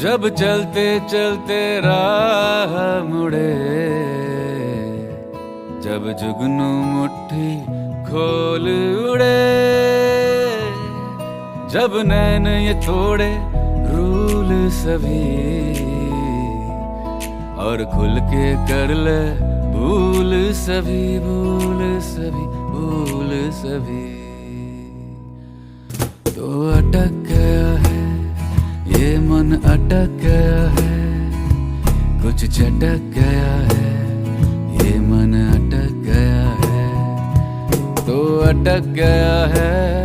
जब चलते चलते राह मुड़े, जब जुगनू मुट्ठी खोल उड़े, जब नैन ये तोड़े रूल सभी और खुल के कर ले भूल सभी, भूल सभी, भूल सभी। तो अटक गया है ये मन, अटक गया है, कुछ चटक गया है ये मन, अटक गया है, तो अटक गया है।